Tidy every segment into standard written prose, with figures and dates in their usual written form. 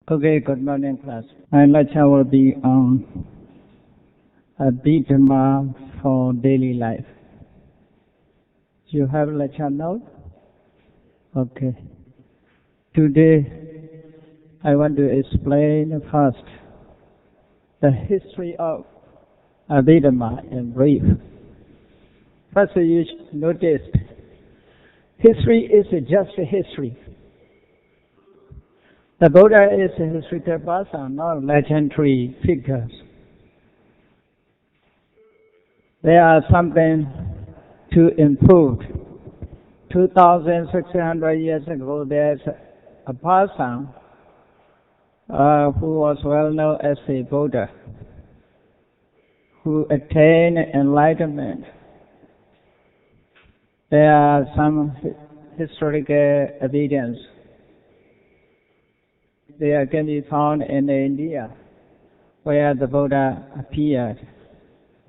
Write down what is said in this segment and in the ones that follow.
Okay, good morning, class. My lecture will be on Abhidhamma for daily life. You have lecture note? Okay. Today, I want to explain first the history of Abhidhamma in brief. First, you should notice history is just history. The Buddha is a historical person, not legendary figures. There are something to improve. 2,600 years ago, there's a person who was well known as a Buddha, who attained enlightenment. There are some historical evidence. They can be found in India, where the Buddha appeared.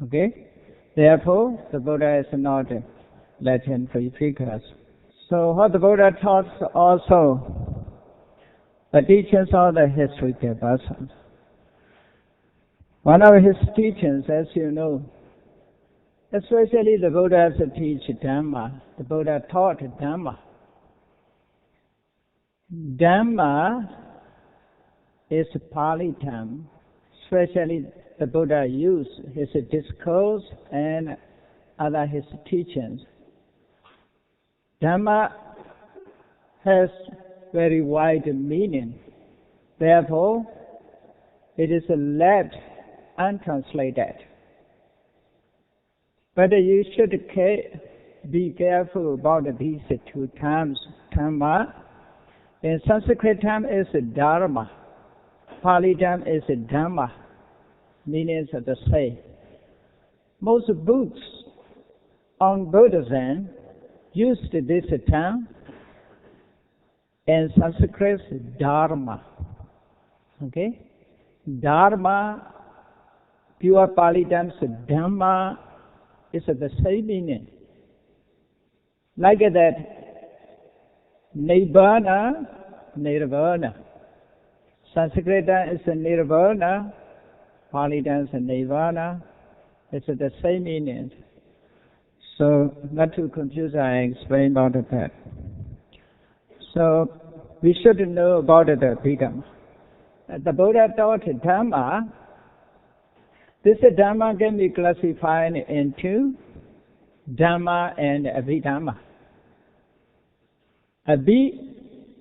Okay? Therefore, the Buddha is not a legendary figure. So what the Buddha taught also, the teachings of the historical persons. One of his teachings, as you know, especially the Buddha teach Dhamma. The Buddha taught Dhamma. Dhamma is a Pali term, especially the Buddha used his discourse and other his teachings. Dhamma has very wide meaning. Therefore, it is left untranslated. But you should be careful about these two terms. Dhamma, in Sanskrit term, is Dharma. Pali term is Dhamma, meanings are the same. Most books on Buddhism used this term, and Sanskrit Dharma. Okay? Dharma, pure Pali term, Dhamma is the same meaning. Like that, Nirvana. Sanskrit is Nirvana, Pali is Nirvana. It's the same meaning. So, not to confuse, I explain about that. So, we should know about the Abhidhamma. The Buddha taught Dhamma. This Dhamma can be classified into Dhamma and Abhidhamma. Abhi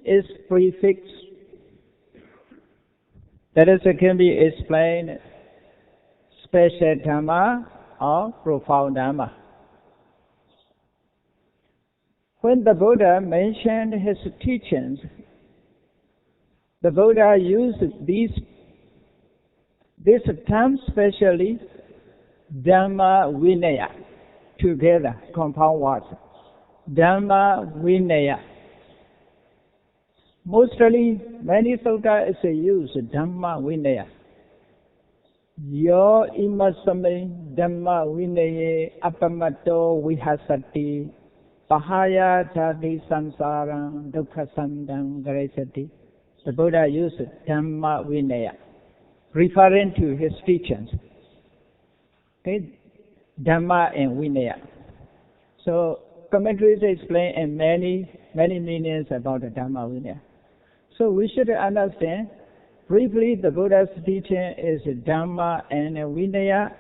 is prefix. That is, it can be explained special Dhamma or profound Dhamma. When the Buddha mentioned his teachings, the Buddha used this term specially, Dhamma Vinaya, together, compound words. Dhamma Vinaya. Mostly, many sutta is used Dhamma Vinaya. Yo imasame Dhamma Vinaya apamato vihasati pahaya jati samsaram dukkha sandam garesati. The Buddha used Dhamma Vinaya, referring to his teachings. Okay? Dhamma and Vinaya. So, commentaries explain in many meanings about the Dhamma Vinaya. So we should understand, briefly, the Buddha's teaching is Dhamma and Vinaya.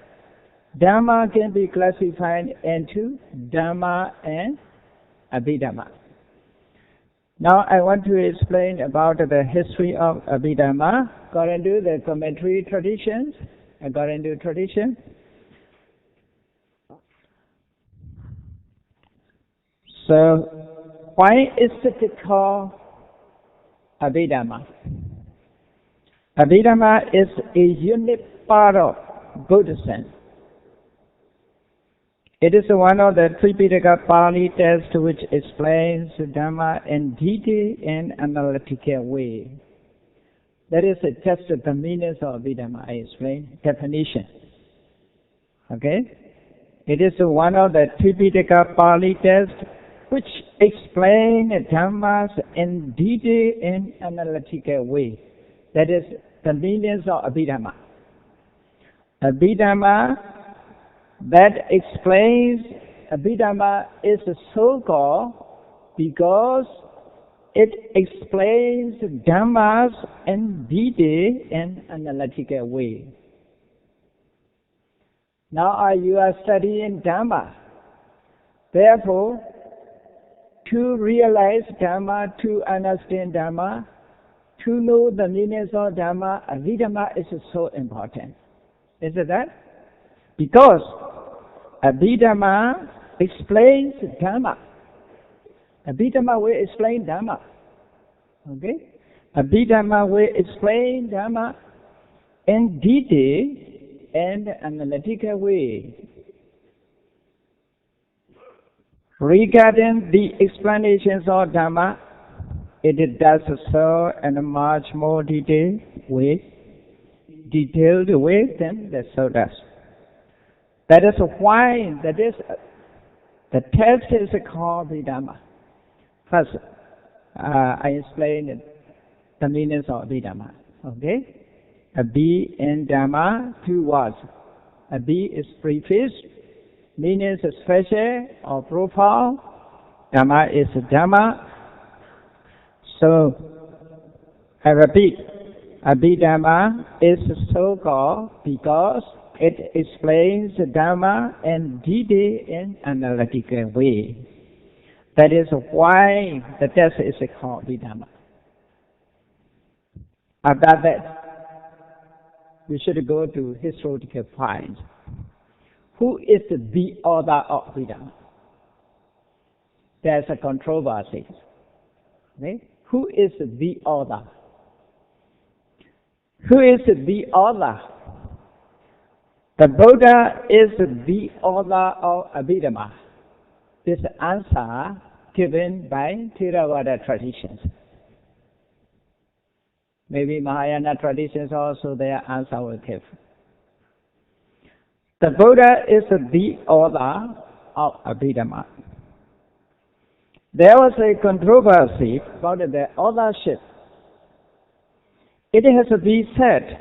Dhamma can be classified into Dhamma and Abhidhamma. Now I want to explain about the history of Abhidhamma according to the commentary traditions, according to tradition. So, why is it called Abhidhamma? Abhidhamma is a unique part of Buddhism. It is one of the Tripitaka Pali texts which explains Dhamma in detail and analytical way. That is just the meanings of Abhidhamma. I explain definition. Okay? It is one of the Tripitaka Pali texts which explain Dhammas in detail and analytical way. That is the meanings of Abhidhamma. Abhidhamma that explains Abhidhamma is so-called because it explains Dhammas in detail and analytical way. Now you are studying Dhamma. Therefore, to realize Dhamma, to understand Dhamma, to know the meanings of Dhamma, Abhidhamma is so important. Is it that? Because Abhidhamma explains Dhamma. Abhidhamma will explain Dhamma. Okay? Abhidhamma will explain Dhamma in detail and analytical way. Regarding the explanations of Dhamma, it does so in a much more detailed way than the Sutras. That is why the text is called Abhidhamma. First, I explained the meanings of Abhidhamma. Okay? Abhi and Dhamma, two words. Abhi is prefix, meaning special or profound. Dhamma is Dhamma. So, I repeat, Abhidhamma is so called because it explains Dhamma in detail and analytical way. That is why the text is called Abhidhamma. After that, we should go to historical points. Who is the author of Abhidhamma? There's a controversy. Okay? Who is the author? Who is the author? The Buddha is the author of Abhidhamma. This answer given by Theravada traditions. Maybe Mahayana traditions also their answer will give. The Buddha is the author of Abhidhamma. There was a controversy about the authorship. It has to be said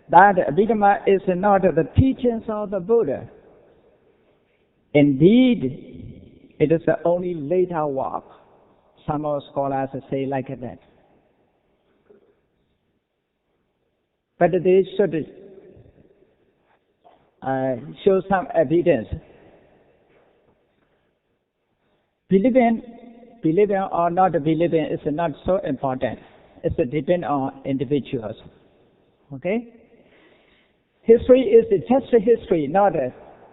that Abhidhamma is not the teachings of the Buddha. Indeed, it is the only later work. Some of scholars say like that. But they should show some evidence. Believing or not believing is not so important. It depends on individuals. Okay? History is just history, not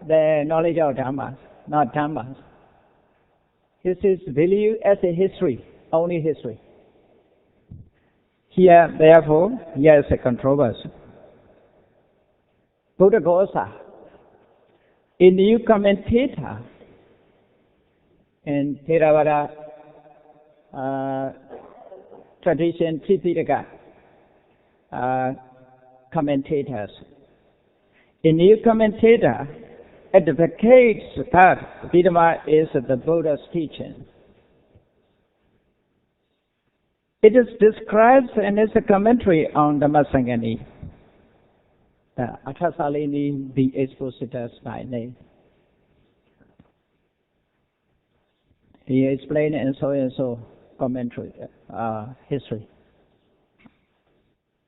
the knowledge of Dhamma, not Dhamma. History is value as a history, only history. Here, therefore, here is a controversy. Buddhaghosa, a new commentator in Theravada tradition, Tripitaka commentators. A new commentator advocates that Abhidhamma is the Buddha's teaching. It is described and is a commentary on the Dhammasangani, the Athasalini, the expositors by name. He explained and so commentary, history.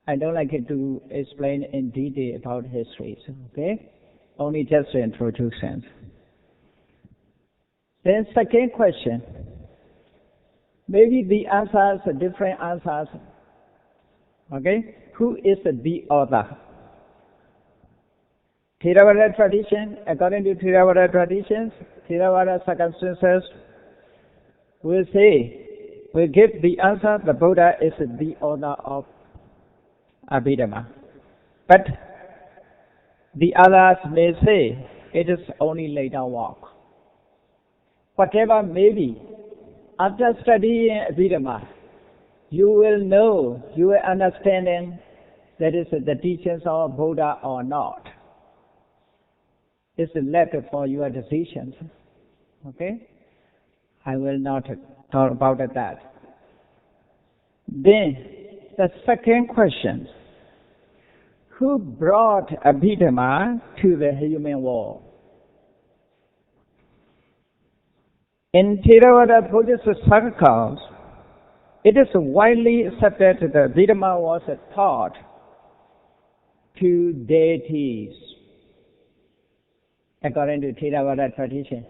I don't like it to explain in detail about history, okay? Only just the introduction. Then second question. Maybe the answers are different answers. Okay? Who is the author? Theravada tradition, according to Theravada traditions, Theravada circumstances, will give the answer, the Buddha is the author of Abhidhamma. But the others may say it is only later work. Whatever may be, after studying Abhidhamma, you will know, you will understand that is the teachings of Buddha or not. It's left for your decisions. Okay? I will not talk about that. Then, the second question. Who brought Abhidhamma to the human world? In Theravada Buddhist circles, it is widely accepted that Abhidhamma was taught to deities. According to Theravada tradition,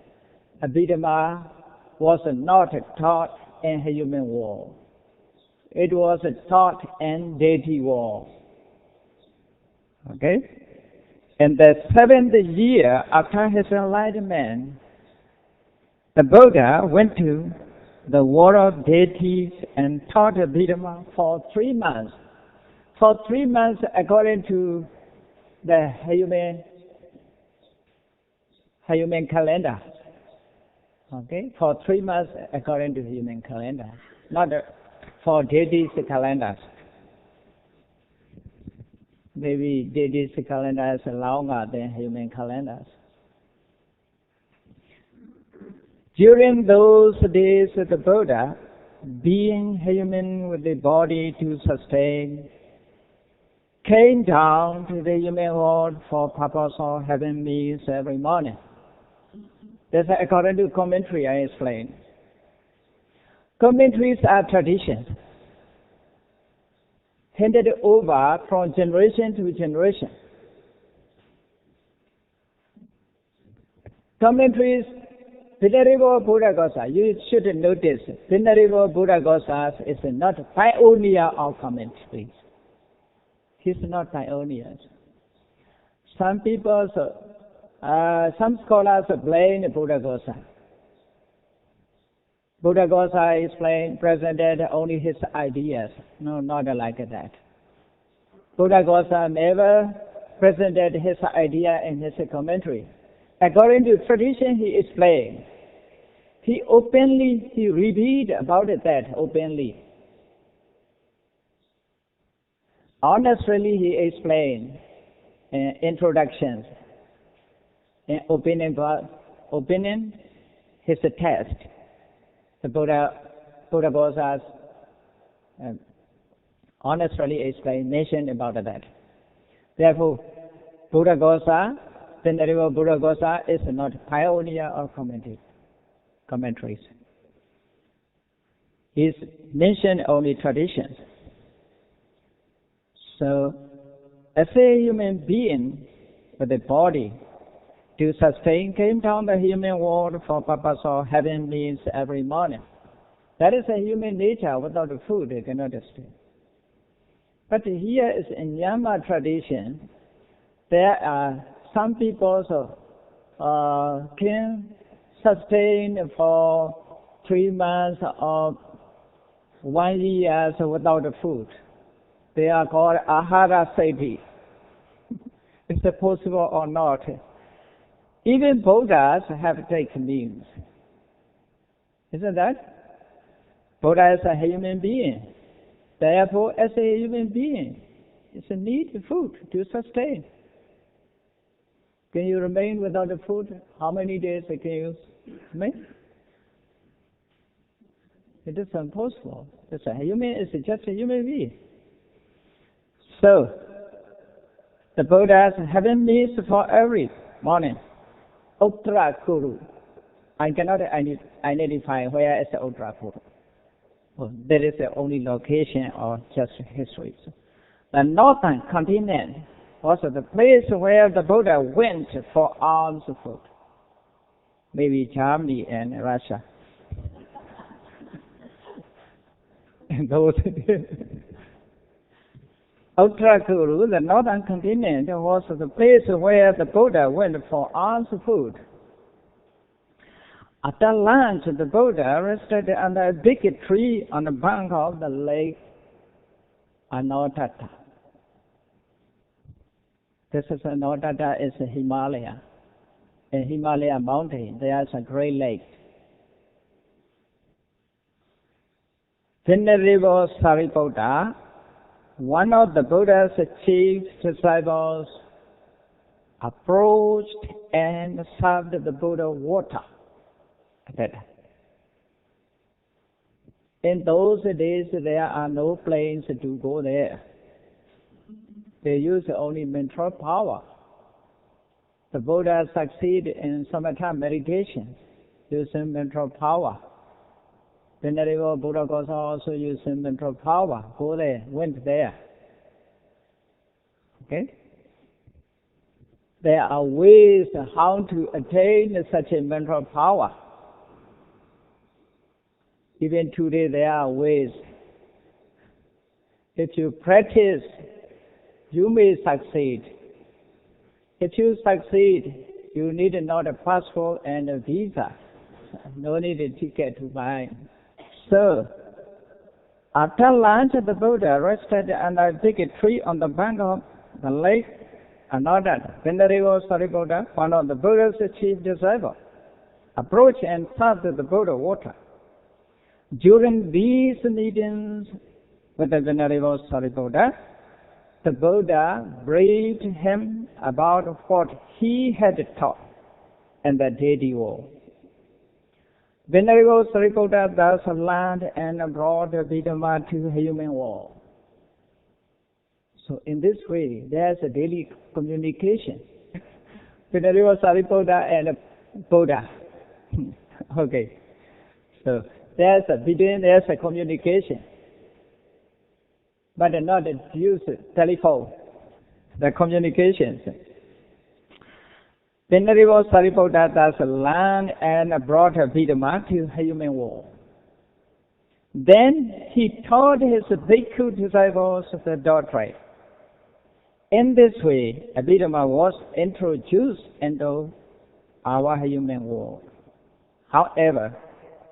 Abhidhamma was not taught in human world. It was taught in deity world. Okay? In the 7th year after his enlightenment, the Buddha went to the world of deities and taught Abhidhamma for 3 months. For 3 months, according to the human calendar. Okay? For 3 months, according to human calendar, not for deities calendars. Maybe deities calendar is longer than human calendars. During those days, the Buddha, being human with the body to sustain, came down to the human world for purpose of having meals every morning. That's according to commentary I explained. Commentaries are traditions, handed over from generation to generation. Commentaries, Venerable Buddha Gosas, you should notice, Venerable Buddha Gosas is not pioneer of commentaries. He's not pioneer. Some people, some scholars blame Buddha Gosa. Buddha Gosa explained, presented only his ideas. No, not like that. Buddha Gosa never presented his idea in his commentary. According to tradition, he explained. He revealed about that openly. Honestly, he explained in introductions, in opinion, his test. The Buddha Gosas honestly explanation about that. Therefore, Buddha Gosa, Venerable Buddha Gosa is not pioneer of commentaries. He's mentioned only traditions. So, as a human being with a body to sustain, came down the human world for purpose of having meals every morning. That is a human nature. Without food, you cannot stay. But here is in Myanmar tradition, there are some people can sustain for 3 months or 1 year without food. They are called ahara sati. Is it possible or not? Even Buddhas have taken meals. Isn't that? Buddha is a human being. Therefore, as a human being, it's a need food to sustain. Can you remain without the food? How many days can you remain? It is impossible. It's just a human being. So, the Buddhas having meals for every morning. Uttara Kuru. I cannot identify where is the Uttara Kuru. Well, there is the only location or just history. The northern continent was the place where the Buddha went for alms food. Maybe Germany and Russia. And those Uttara Kuru, the northern continent, was the place where the Buddha went for alms food. After lunch, the Buddha rested under a big tree on the bank of the lake Anotata. This is Anotata is a Himalaya. A Himalaya mountain, there is a great lake. Venerable Sariputta, one of the Buddha's chief disciples, approached and served the Buddha water. In those days, there are no planes to go there. They use only mental power. The Buddha succeeded in samatha meditation using mental power. Venerable Buddha Gosa also using mental power. Go there, went there. Okay? There are ways how to attain such a mental power. Even today there are ways. If you practice, you may succeed. If you succeed, you need not a passport and a visa. No need a ticket to buy. So, after lunch, the Buddha rested under a big tree on the bank of the lake. Another Venerable Sariputta, one of the Buddha's chief disciples, approached and served the Buddha water. During these meetings with the Venerable Sariputta, the Buddha briefed him about what he had taught in the deity world. Venerable Sariputta thus learned and brought Abhidhamma to the human world. So in this way, there's a daily communication. Venerable Sariputta and Buddha. Okay. So there's a communication. But not use telephone, the communications. Venerable Sariputta thus learned and brought Abhidhamma to the human world. Then he taught his bhikkhu disciples the doctrine. In this way, Abhidhamma was introduced into our human world. However,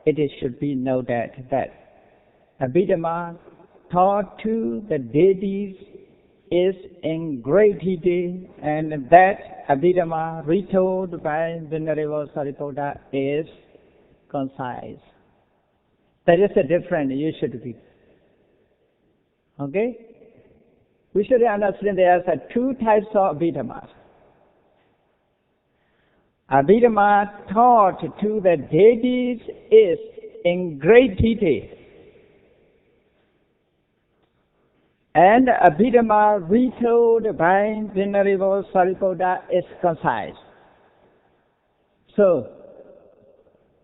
it should be noted that Abhidhamma taught to the deities is in great detail, and that Abhidhamma retold by Venerable Sariputta is concise. That is the difference you should be. Okay? We should understand there are two types of Abhidhamma. Abhidhamma taught to the deities is in great detail. And Abhidhamma retold by Venerable Sariputta is concise. So,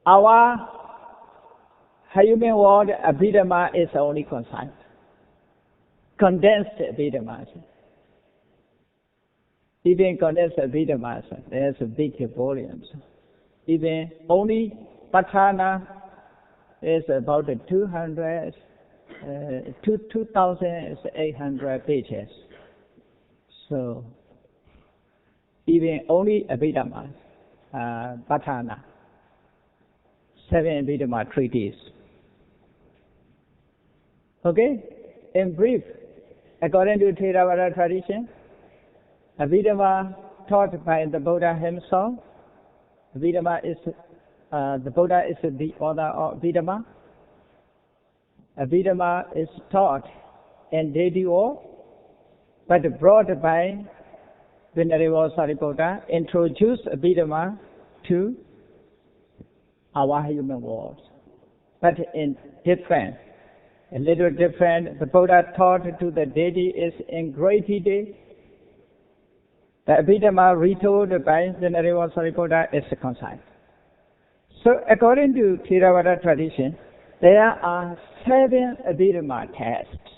our human world Abhidhamma is only concise. Condensed Abhidhamma. Even condensed Abhidhamma, there's big volumes. Even only Patthana is about 2,800 pages. So, even only Abhidhamma, Patthana, 7 Abhidhamma treatises. Okay? In brief, according to Theravada tradition, Abhidhamma taught by the Buddha himself. Abhidhamma is, the Buddha is the author of Abhidhamma. Abhidhamma is taught in deity world, but brought by Venerable Sariputta, introduced Abhidhamma to our human world. But in different, a little different, the Buddha taught to the deity is in great detail. The Abhidhamma retold by Venerable Sariputta is concise. So according to Theravada tradition, there are 7 Abhidhamma texts.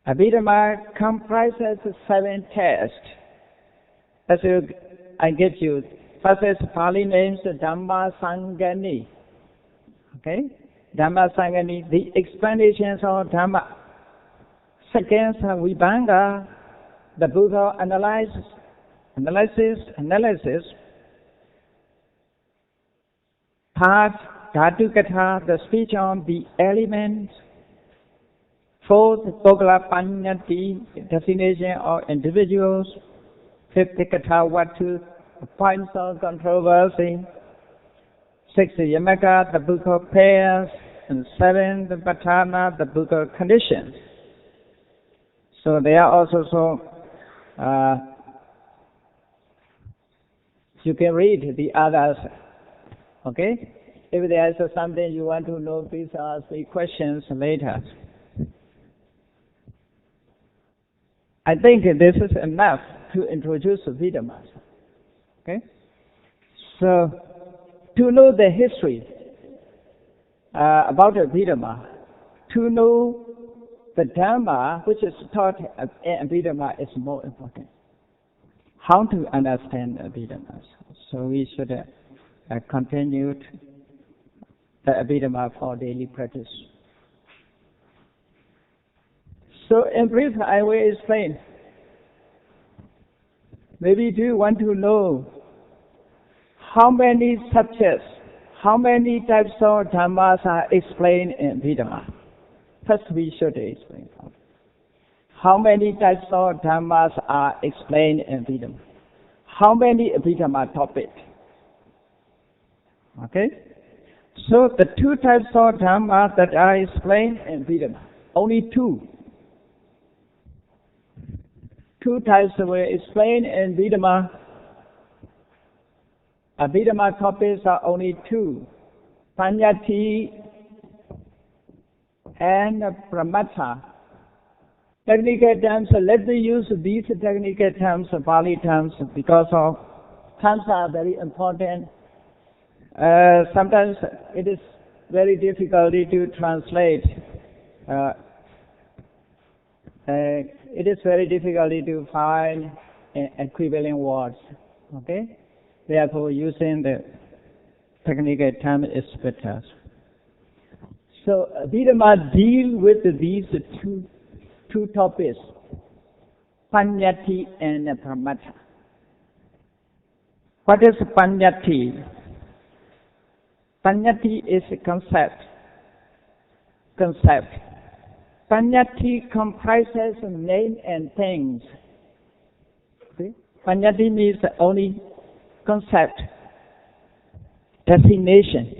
Abhidhamma comprises 7 texts. As I give you, first is Pali names Dhamma Sangani. Okay? Dhamma Sangani, the explanations of Dhamma. Second, Vibhanga, the Buddha analysis. Third, Dhatu Katha, the speech on the elements. Fourth, Pogala Panyati, definition of individuals. Fifth, Katha Vatu, points of controversy. Sixth, Yamaka, the book of pairs. And seventh, Patthana, the book of conditions. So there are also you can read the others. Okay? If there is something you want to know, please ask me questions later. I think this is enough to introduce Abhidhamma. Okay? So, to know the history about Abhidhamma, to know the Dhamma which is taught in Abhidhamma is more important. How to understand Abhidhamma. So we should continue the Abhidhamma for daily practice. So in brief, I will explain. Maybe do you want to know how many subjects, how many types of Dhammas are explained in Abhidhamma? First, we should explain. How many types of Dhammas are explained in Abhidhamma? How many Abhidhamma topics? Okay? So the two types of Dhammas that are explained in Abhidhamma, only two. Two types were explained in Abhidhamma. Abhidhamma topics are only two. Panyati and Pramata. Technical terms, let me use these technical terms, Pali terms, because of terms are very important. Sometimes it is very difficult to translate. It is very difficult to find equivalent words. Okay? Therefore, using the technical term is better. So, Abhidhamma deal with these two topics, Panyati and Pramata. What is Panyati? Panyati is a concept. Panyati comprises name and things. See? Panyati means only concept, destination.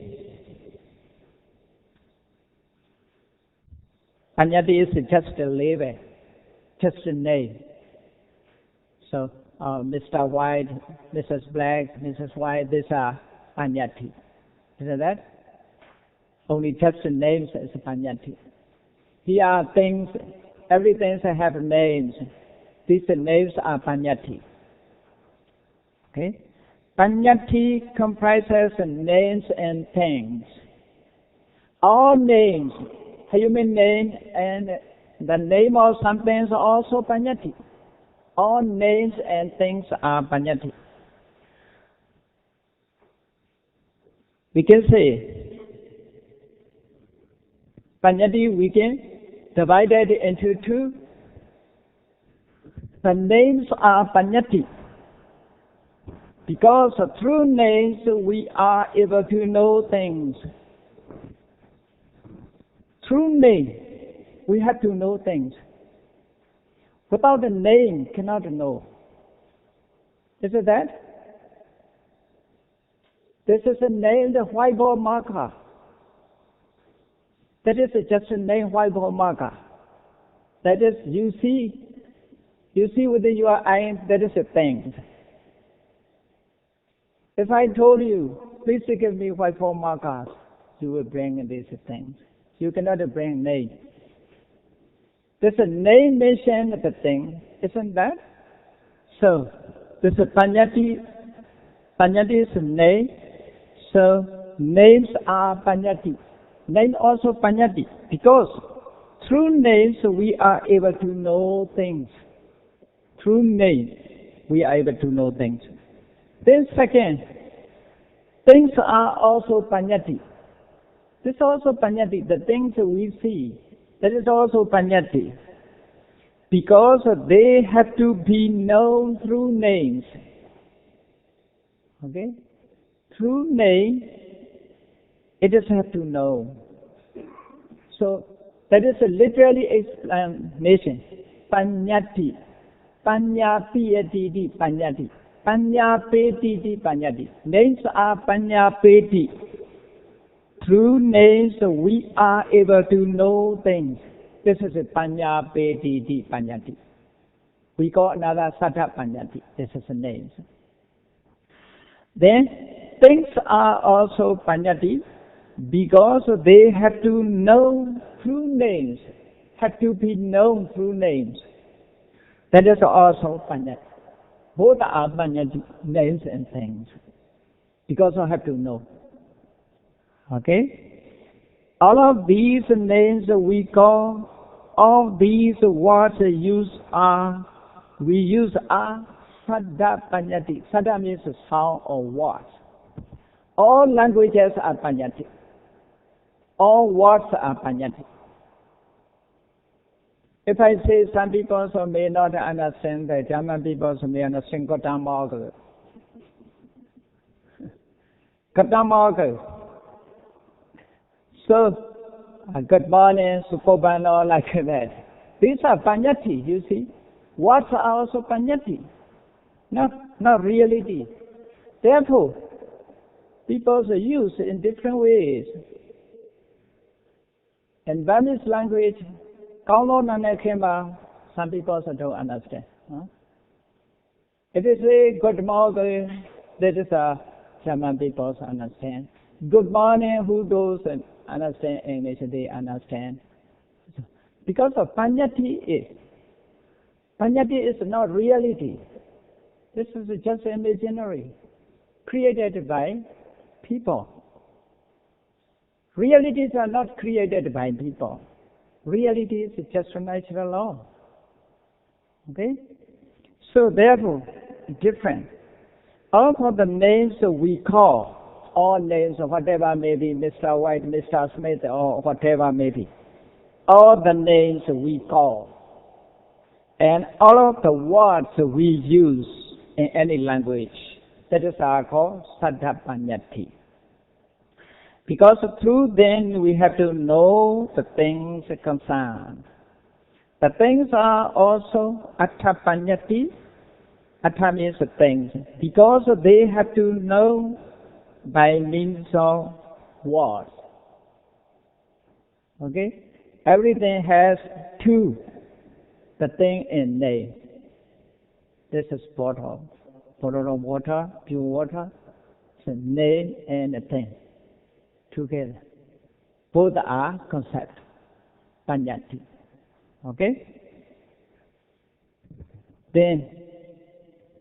Panyati is just a label, just a name. So, Mr. White, Mrs. Black, Mrs. White, these are Panyati. Isn't that? Only just the names is Panyati. Here are things, everything have names. These names are Panyati. Okay? Panyati comprises names and things. All names, human name and the name of something is also Panyati. All names and things are Panyati. We can say Panyati we can divide it into two. The names are Panyati. Because through names we are able to know things. Through name we have to know things. Without a name cannot know. Is it that? This is a name, the whiteboard marker. That is just a name, whiteboard marker. That is, you see with your eye, that is a thing. If I told you, please give me whiteboard markers, you will bring these things. You cannot bring name. There's a name mentioned the thing, isn't that? So, this is Panyati. Panyati is a name. So, names are Panyati. Name also Panyati. Because through names we are able to know things. Through name we are able to know things. Then second, things are also Panyati. This is also Panyati. The things we see, that is also Panyati. Because they have to be known through names. Okay? Through name, it just have to know. So, that is a literally explanation. Panyati. Panyapiyatiti Panyati. Panyapetiti Panyati. Names are Panyapeti. Through names we are able to know things. This is a Panyapetiti Panyati. We call another Sattva Panyati. This is a name. Then things are also Panyati. Because they have to know through names, have to be known through names. That is also Panyati. Both are Panyati, names and things. Because I have to know. Okay? All of these names we call, all these words we use are Saddha Panyati. Saddha means sound or words. All languages are Panyati. All words are Panyati. If I say some people may not understand, the German people may understand Abhidhamma. So, good morning, Supobano, like that. These are Panyati, you see. Words are also Panyati, not reality. Therefore, people use in different ways. In Burmese language, some people don't understand. If you say good morning, that is German people understand. Good morning, who doesn't understand English, they understand. Because of Panyati is not reality. This is just imaginary, created by people. Realities are not created by people. Reality is just a natural law. Okay? So therefore, different. All of the names we call, all names of whatever may be, Mr. White, Mr. Smith, or whatever may be, all the names we call, and all of the words we use in any language, that is called Saddha Panyati. Because through them we have to know the things concerned. The things are also Attha Panyati. Attha means the things. Because they have to know by means of words. Okay? Everything has two. The thing in name. This is bottle of water, pure water. It's a name and a thing together. Both are concept, Panyati. Okay? Then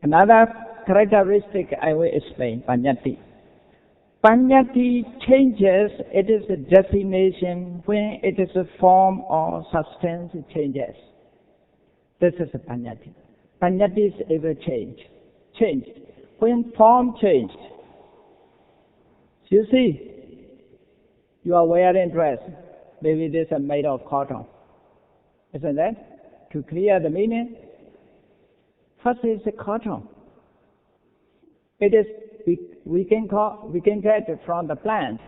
another characteristic I will explain, Panyati. Panyati changes, it is a destination when it is a form or substance changes. This is a Panyati. Panyati is ever changed. When form changed. You see, you are wearing dress. Maybe this is made of cotton. Isn't that? To clear the meaning, first is the cotton. It is we can get it from the plant.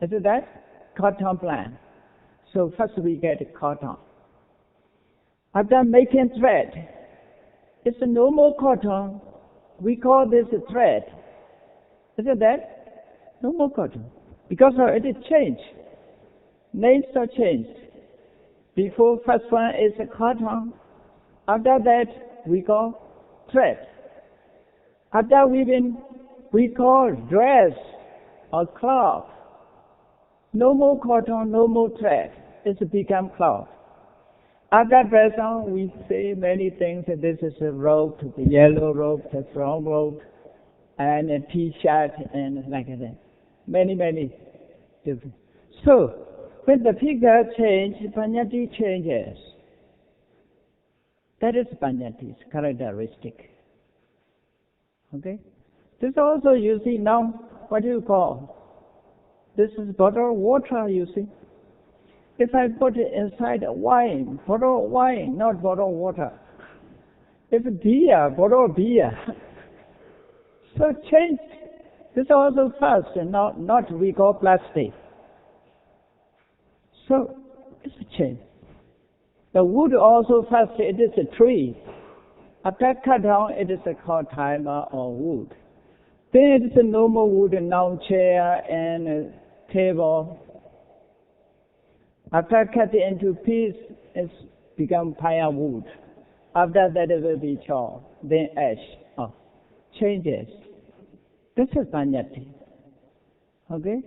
Isn't that? Cotton plant. So first we get cotton. After making thread, it's a normal cotton. We call this a thread. Isn't that? Normal cotton. Because it is changed. Names are changed. Before first one is a cotton. After that we call thread. After weaving, we call dress or cloth. No more cotton, no more thread. It's become cloth. After dress on, we say many things. This is a robe, the yellow robe, the brown robe, and a t-shirt, and like that. Many different. So, when the figure changes, Panyati changes. That is Panyati's characteristic. Okay? This also, you see, now, what do you call? This is bottle of water, you see. If I put it inside a wine, bottle of wine, not bottle of water. If beer, bottle of beer. So change. This also first, and not we call plastic. So it's a change. The wood also first, it is a tree. After cut down, it is called timer or wood. Then it is a normal wood, an armchair and a table. After cut it into pieces, it's become firewood. After that, it will be charred, then ash. Changes. This is Panyati. Okay?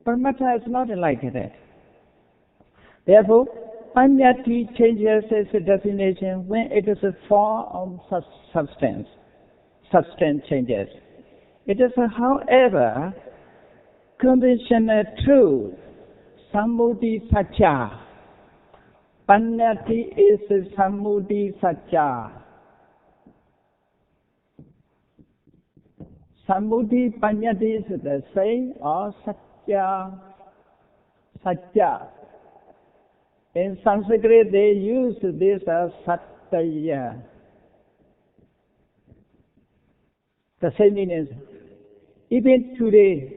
Paramatma is not like that. Therefore, Panyati changes its definition when it is a form of substance. Substance changes. It is, however, conventional truth. Sammuti Satya. Panyati is Sammuti Satya. Sammuti Panyati is the same or Satya. Satya. In Sanskrit, they use this as Satya. The same meaning. Even today,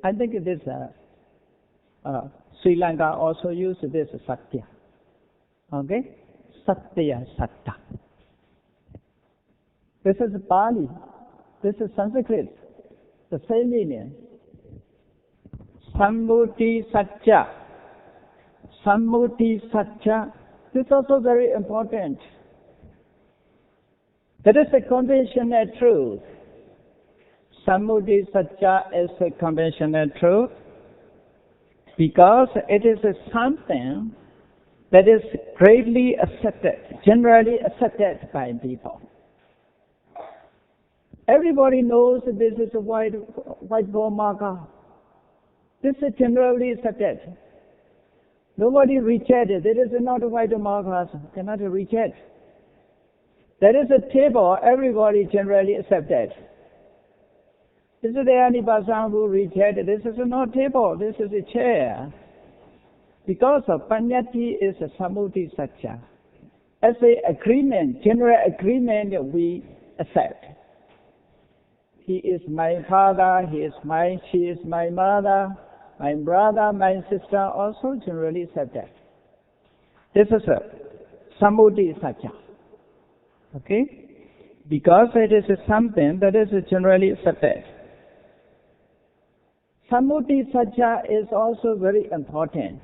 I think this Sri Lanka also use this Satya. Okay? Satya, Satta. This is Pali. This is Sanskrit. The same meaning. Sammuti Satya. Sammuti Satya. This is also very important. That is a conventional truth. Sammuti Satya is a conventional truth because it is something that is greatly accepted, generally accepted by people. Everybody knows this is a white ball marker. This is generally accepted. Nobody rejected. It is not a white marker. Cannot reject. There is a table. Everybody generally accepted. Is there any person who rejected? This is not table. This is a chair. Because of Panyati is a Sammuti Satya. As an agreement, general agreement, we accept. He is my father, she is my mother, my brother, my sister, also generally accepted. This is a Sammuti Satya. Okay? Because it is something that is generally accepted. Sammuti Satya is also very important.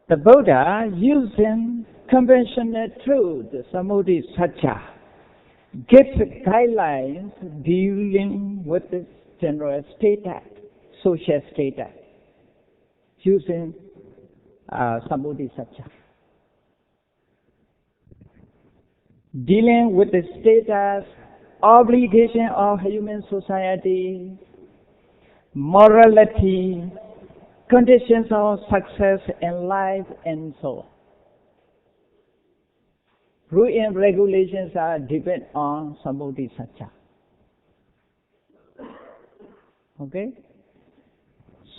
The Buddha, using conventional truth, Sammuti Satya, gives guidelines dealing with this general status, social status, using Sammuti Satya. Dealing with the status, obligation of human society, morality, conditions of success in life, and so on. Rules and regulations are depend on Sammuti Satya. Okay?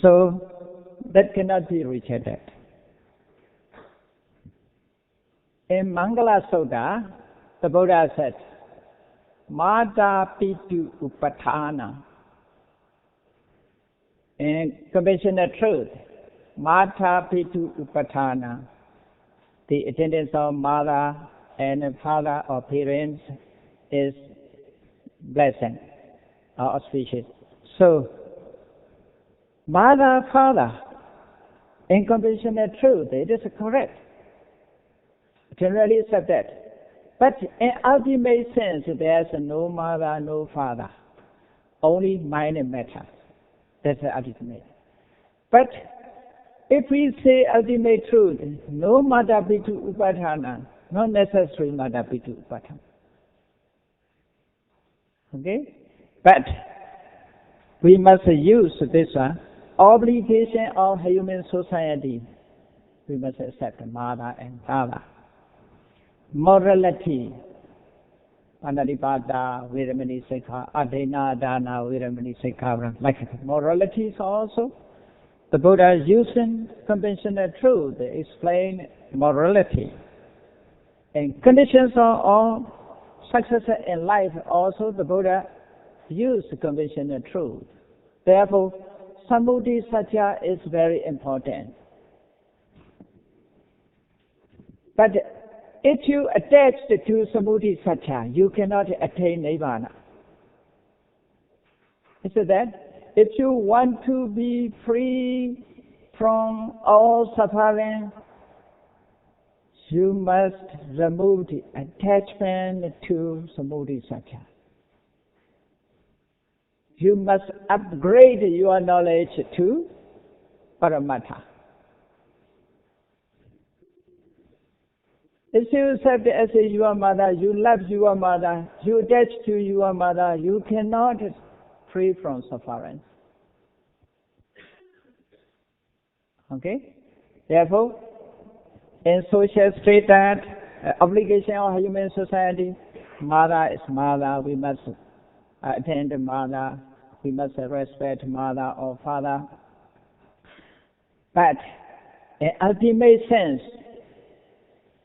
So, that cannot be rejected. In Mingalar Sutta, the Buddha said, Mata Pitu Upatana. In conventional truth, Mata Pitu Upatana, the attendance of mother and father or parents is blessing or auspicious. So, mother, father, in conventional truth, it is correct. Generally accepted. But in ultimate sense, there is no mother, no father. Only mind and matter. That's the ultimate. But if we say ultimate truth, no mata pitu upatana, not necessary mata pitu upatana. Okay? But we must use this obligation of human society. We must accept mother and father. Morality. Panadipata, Viramani Sekha, Adena, Dana, Viramani Sekha, like moralities also. The Buddha is using conventional truth to explain morality. And conditions of success in life also the Buddha used conventional truth. Therefore, Sammuti Satya is very important. But if you attach to Sammuti Satya, you cannot attain Nibbana. Is that? If you want to be free from all suffering, you must remove the attachment to Sammuti Satya. You must upgrade your knowledge to Paramattha. If you accept as your mother, you love your mother, you attach to your mother, you cannot free from suffering. Okay? Therefore, in social status, obligation of human society, mother is mother, we must attend mother, we must respect mother or father. But in ultimate sense,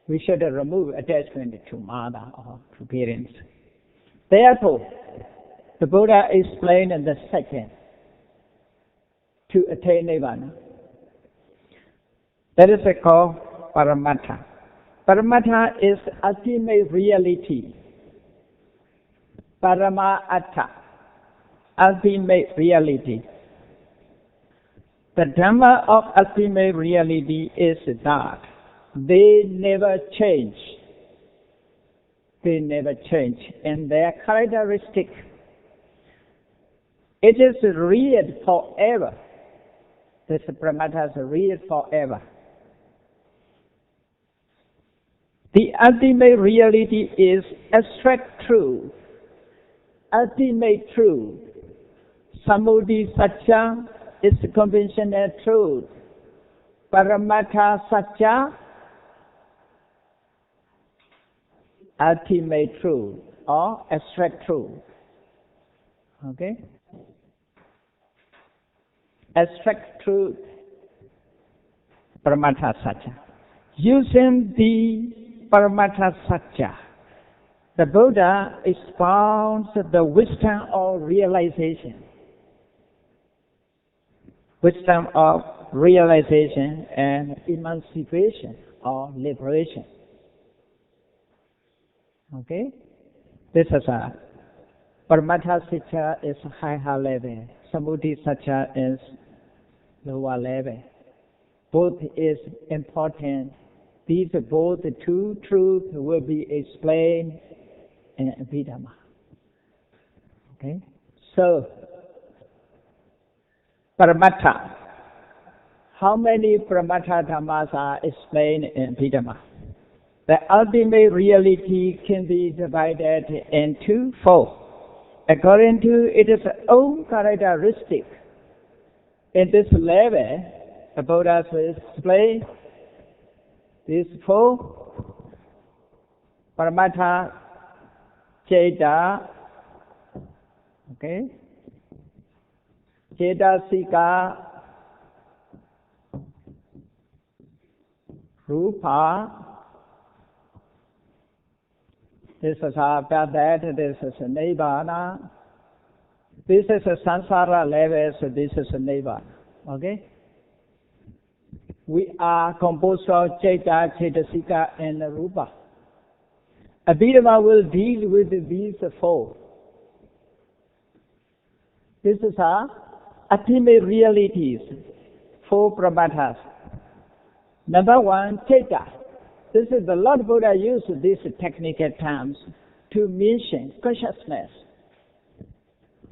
we should remove attachment to mother or to parents. Therefore, the Buddha explained the second to attain Nirvana. That is called Paramattha. Paramattha is ultimate reality. Paramattha, ultimate reality. The Dhamma of ultimate reality is that they never change. They never change in their characteristic. It is real forever. This Paramattha is real forever. The ultimate reality is abstract truth, ultimate truth. Samudhi Satya is conventional truth. Paramattha Satya, ultimate truth or abstract truth. Okay? Abstract truth, Paramattha Satya. Using the Paramattha Satya, the Buddha expounds the wisdom of realization. Wisdom of realization and emancipation or liberation. Okay? This is a Paramattha Satya is higher level. Samudhi Satya is lower level. Both is important. These both two truths will be explained in Abhidhamma. Okay? So, Paramattha. How many Paramattha Dhammas are explained in Abhidhamma? The ultimate reality can be divided into four. According to its own characteristic. In this level, the Buddha will explain these four Paramattha Cheta, okay, Cetasika, Rupa. This is about that. This is Nibbana. This is a Sansara level, so this is a Nibbana. Okay? We are composed of Ceta, Cetasika, and Rupa. Abhidhamma will deal with these four. This is our ultimate realities, four Paramatthas. Number one, Ceta. This is the Lord Buddha used these technical terms to mention consciousness.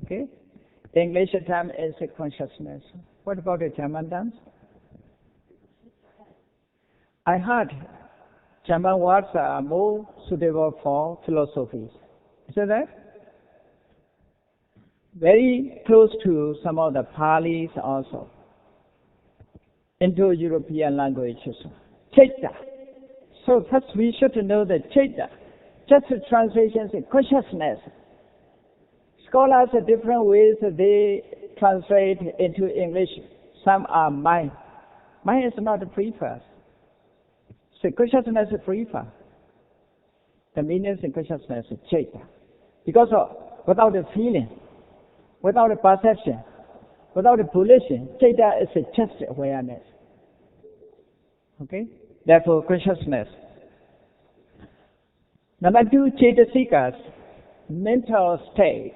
Okay? The English term is consciousness. What about the German terms? I heard German words are more suitable for philosophies. Is that right? Very close to some of the Palis also. Indo-European languages. Ceta. So first we should know the Ceta. Just the translations in consciousness. Scholars have different ways they translate into English. Some are mind. Mind is not preferred. So consciousness is preferred. The meaning in consciousness is Ceta. Because without a feeling, without a perception, without a volition, Ceta is a just awareness. Okay? Therefore, consciousness. Number two, Cetasikas, mental state.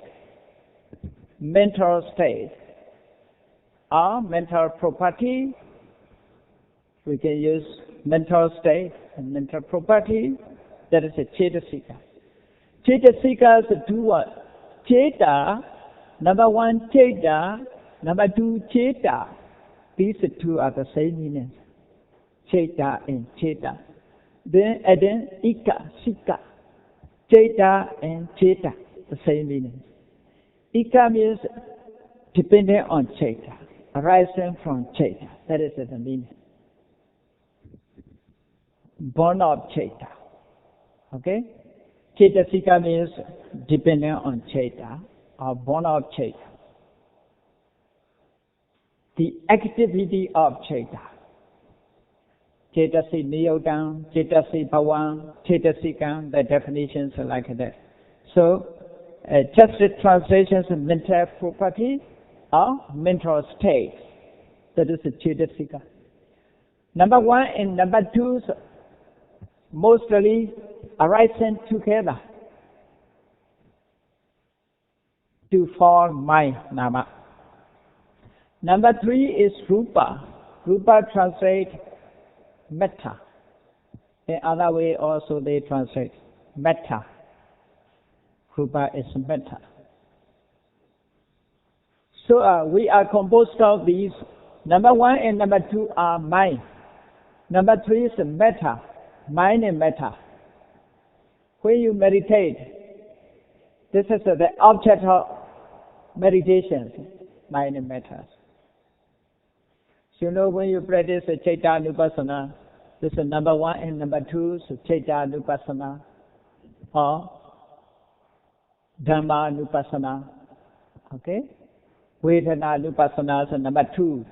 Mental state. Or mental property. We can use mental state and mental property. That is a Cetasika. Cetasikas do what? Ceta, number one, Ceta, number two, Ceta. These two are the same meaning. Cheta and Cheta. Then add in Ika, Sika. Cheta and Cheta, the same meaning. Ika means dependent on Cheta, arising from Cheta. That is the meaning. Born of Cheta. Okay? Chetasika means dependent on Cheta or born of Cheta. The activity of Cheta. Chetasi Niyodam, Chetasi Bhavan, Chetasikam, the definitions are like that. So, just the translations of mental property or mental state. That is the Chetasika. Number one and number two mostly arising together to form my nama. Number three is Rupa. Rupa translate metta. In other way also they translate metta. Rupa is metta. So we are composed of these. Number one and number two are mind. Number three is metta. Mind and metta. When you meditate, this is the object of meditation, mind and metta. So you know when you practice Chaita Nupassana, this is number one and number two, so Chaita Nupassana or Dhamma Nupassana. Okay? Vedana Nupassana is number two.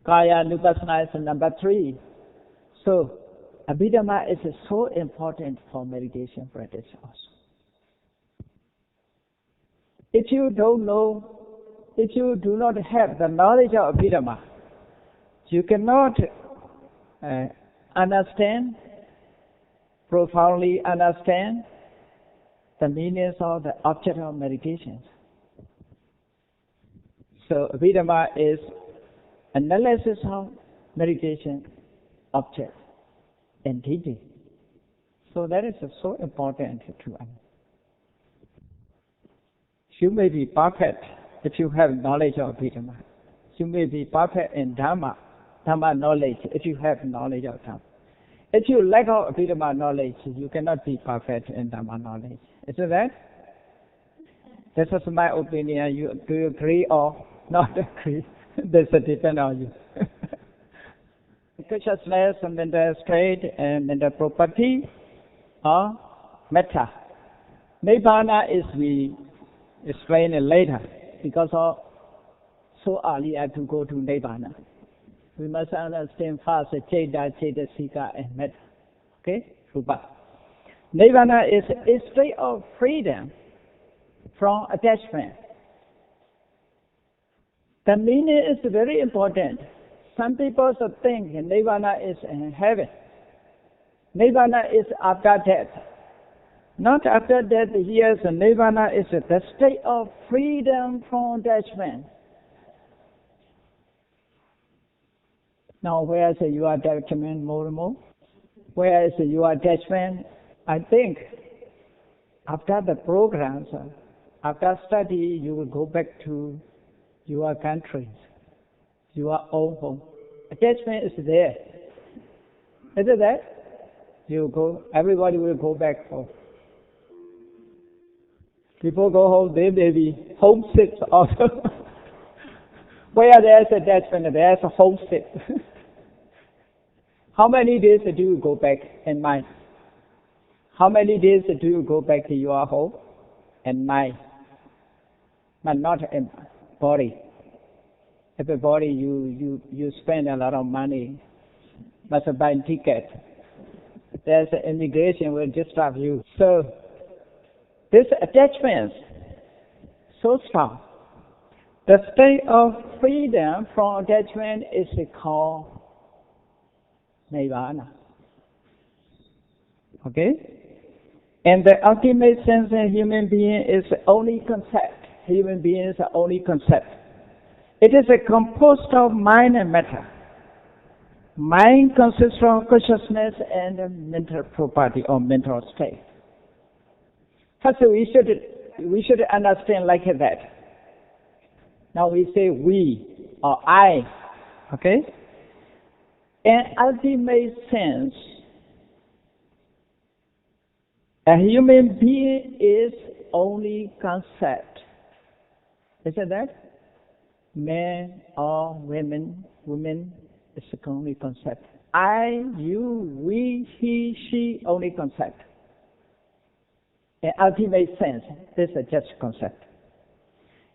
Kaya Nupassana is number three. So, Abhidhamma is so important for meditation practice also. If you don't know, if you do not have the knowledge of Abhidhamma, you cannot understand, profoundly understand the meanings of the object of meditation. So Abhidhamma is analysis of meditation object and teaching. So that is so important to understand. You may be perfect if you have knowledge of Abhidhamma. You may be perfect in Dhamma knowledge if you have knowledge of Dhamma. If you lack of Abhidhamma knowledge, you cannot be perfect in Dhamma knowledge. Isn't that? This is my opinion. Do you agree or not agree? This depends on you. Consciousness, mental state, and mental property or metta. Nibbana is we explain it later because of so early I have to go to Nibbana. We must understand first Cheta, Chetasika, and metta. Okay? Rupa. Nibbana is a state of freedom from attachment. The meaning is very important. Some people think Nibbana is in heaven. Nibbana is after death. Not after death, yes, Nibbana is the state of freedom from attachment. Now, where is your attachment more and more? Where is your attachment? I think after the programs, after study, you will go back to your country, your own home. Attachment is there. Isn't that? You go, everybody will go back home. People go home, they may be homesick also. Where there's attachment, there's a homesick. How many days do you go back in mind? How many days do you go back to your home and mind? But not in body. If a body, you spend a lot of money, must buy a ticket. There's an immigration will disturb you. So, this attachment so strong. The state of freedom from attachment is called Nibbana. Okay? And the ultimate sense in human being is the only concept. Human being is the only concept. It is composed of mind and matter. Mind consists of consciousness and mental property or mental state. First, we should understand like that. Now we say we. or I. Okay? In ultimate sense, a human being is only concept. Isn't that? Man or women is only concept. I, you, we, he, she, only concept. In ultimate sense, this is just concept.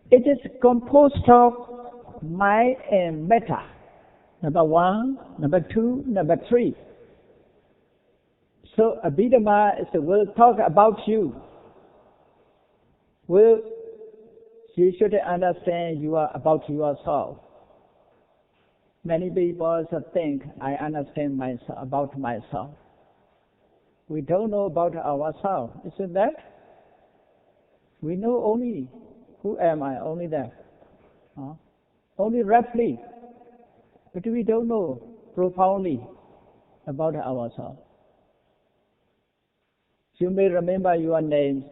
It is composed of mind and matter. Number 1, number 2, number 3. So Abhidhamma will talk about you. You should understand about yourself. Many people think I understand myself about myself. We don't know about ourselves, isn't that? We know only who am I, only that. Only roughly. But we don't know profoundly about ourselves. You may remember your names.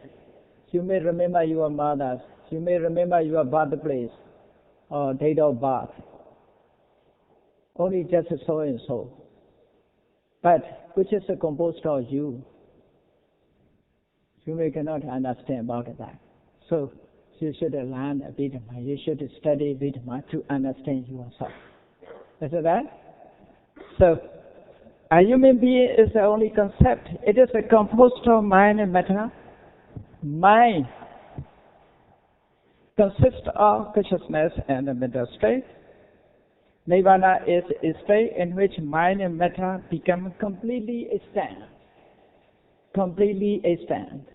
You may remember your mothers. You may remember your birthplace or date of birth. Only just so and so. But which is composed of you. You may cannot understand about that. So you should learn Abhidhamma. You should study Abhidhamma to understand yourself. Is that? So a human being is the only concept. It is composed of mind and matter. Mind consists of consciousness and the mental state. Nirvana is a state in which mind and matter become completely extant. Completely extant.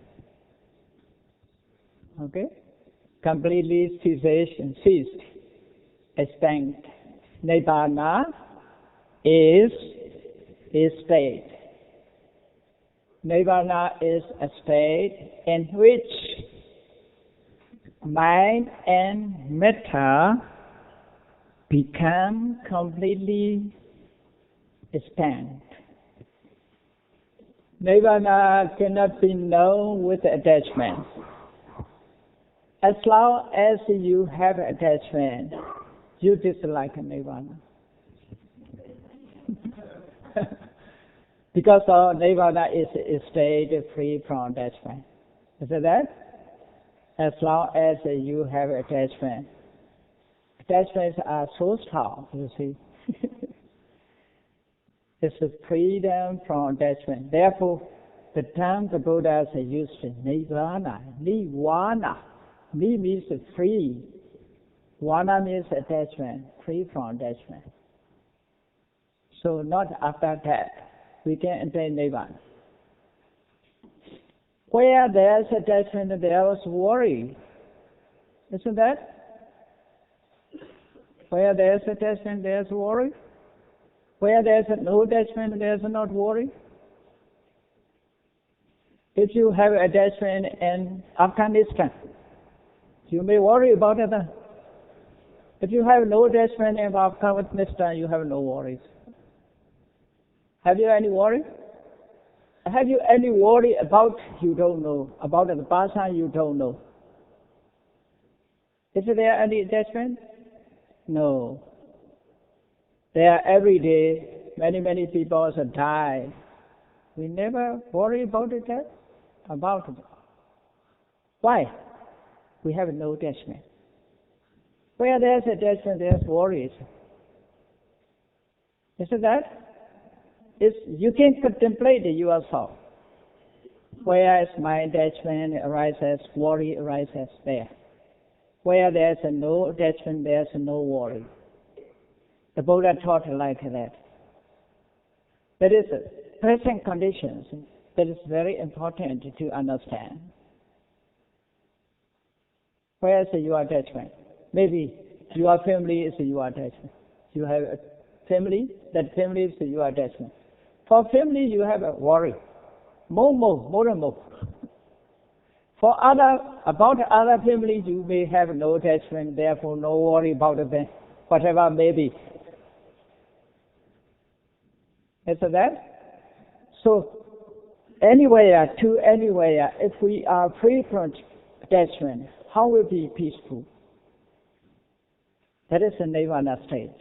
Okay? Completely ceased. Extinct. Nirvana is a state. Nirvana is a state in which mind and matter become completely extinct. Nirvana cannot be known with attachment. As long as you have attachment, you dislike Nirvana. Because Nirvana is a state free from attachment. Is that? As long as you have attachment. Attachments are so strong, you see. It's a freedom from attachment. Therefore, the term the Buddhas used Nirvana. Ni means free. Vana means attachment, free from attachment. So not after that, we can enter Nirvana. Where there is attachment, there was worry. Isn't that? Where there is attachment, there is worry. Where there is no attachment, there is not worry. If you have attachment in Afghanistan, you may worry about it. If you have no attachment in Afghanistan, you have no worries. Have you any worry? Have you any worry about you don't know, about the person you don't know? Is there any attachment? No. There every day, many people die. We never worry about it. About it. Why? We have no attachment. Where there's attachment, there's worries. Isn't that? You can contemplate yourself. Where is my attachment arises, worry arises there. Where there's no attachment, there's no worry. The Buddha taught like that. That is present conditions. That is very important to understand. Where is your attachment? Maybe your family is your attachment. You have a family, that family is your attachment. For family, you have a worry. More and more. For about other families, you may have no attachment, therefore no worry about them, whatever may be. Is that? So, anywhere, if we are free from attachment, how will be peaceful? That is the Nirvana state.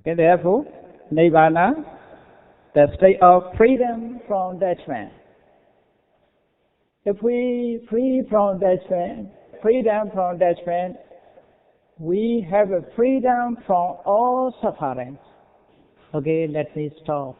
Okay, therefore, Nirvana, the state of freedom from attachment. If we free from attachment, freedom from attachment, we have a freedom from all suffering. Okay, let me stop.